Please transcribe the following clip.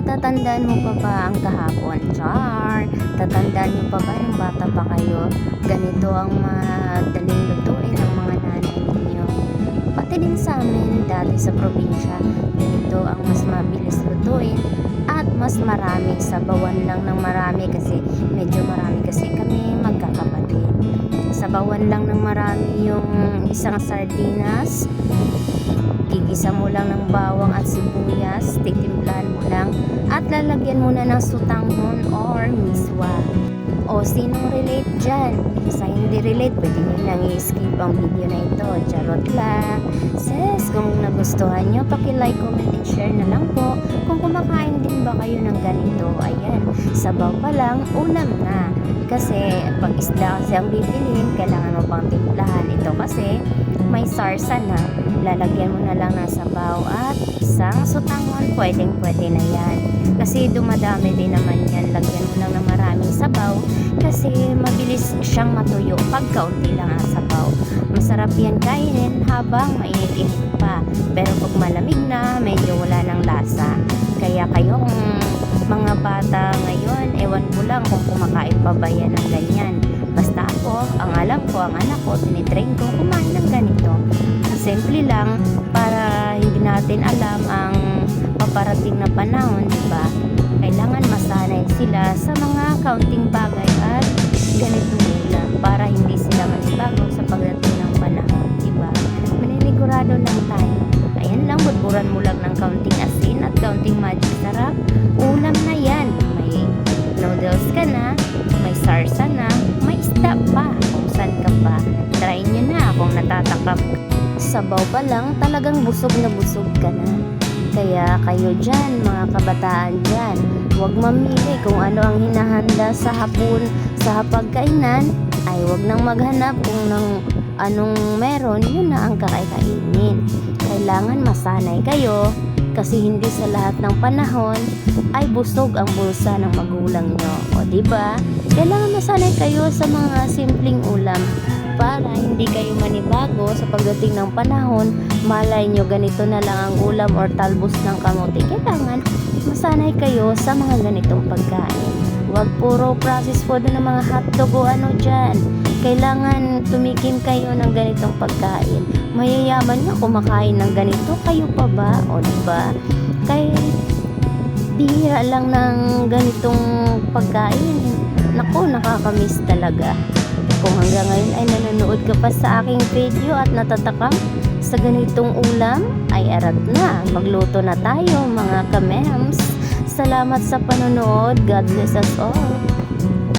Natatandaan mo pa ba ang kahapon? Char! Tatandaan niyo pa ba nung bata pa kayo? Ganito ang madaling lutuin ng mga nanay ninyo. Pati din sa amin, dati sa probinsya, ganito ang mas mabilis lutuin at mas marami. Sabawan lang ng marami kasi medyo marami kasi kami magkakapatid. Sabawan lang ng marami yung isang sardinas. Gigisa mo lang ng bawang at sibuyas, titimplahan mo lang at lalagyan mo na ng sutanghon or miswa. O sinong relate dyan? Sa hindi relate, pwede nyo nang i-skip ang video na ito. Charot lang. Sis, kung nagustuhan nyo, paki-like, comment, and share na lang po. Kung kumakain din ba kayo ng ganito, ayan, sabaw pa lang, ulam na. Kasi pag isda kasi ang bibilhin, kailangan mo pang timplahan. Ito kasi may sarsa na. Lalagyan mo na lang ng sabaw at isang sutanghon, pwedeng-pwede na yan. Kasi dumadami din naman yan. Lagyan mo lang ng maraming sabaw kasi mabilis siyang matuyo pag kaunti lang ang sabaw. Masarap yan kainin habang mainit-init pa. Pero pag malamig na, medyo wala ng lasa. Kaya kayong mga bata ngayon, ewan ko lang kung kumakain pa ba yan ng ganyan. Basta ako, ang alam ko, ang anak ko, tinitrain ko kumain ng ganito. Simple lang para hindi natin alam ang paparating na panahon, diba? Kailangan masanay sila sa mga kaunting bagay at ganitong ulam para hindi sila manibago sa pagdating ng panahon, diba? Maninigurado lang tayo. Ayan lang, budburan mo lang ng kaunting asin at kaunting magic sarap. Ulam na yan. May noodles ka na, may sarsa na, may isda pa. Kung saan ka pa, try nyo na kung natatakam. Sabaw pa lang, talagang busog na busog ka na. Kaya kayo dyan, mga kabataan dyan, huwag mamili kung ano ang hinahanda sa hapon, sa hapagkainan, ay huwag nang maghanap kung anong meron, yun na ang kakainin. Kailangan masanay kayo kasi hindi sa lahat ng panahon ay busog ang bulsa ng magulang nyo. O diba? Kailangan masanay kayo sa mga simpleng ulam para hindi kayo manibago sa pagdating ng panahon. Malay nyo ganito na lang ang ulam or talbos ng kamote. Kailangan masanay kayo sa mga ganitong pagkain. Huwag puro processed food ng mga hotdog o ano dyan. Kailangan tumikim kayo ng ganitong pagkain. Mayayaman nga kumakain ng ganito, kayo pa ba? O diba? Kaya bihira lang ng ganitong pagkain. Naku, nakakamiss talaga. Kung hanggang ngayon ay nanonood ka pa sa aking video at natatakam sa ganitong ulam, ay arat na. Magluto na tayo mga kamems. Salamat sa panonood. God bless us all.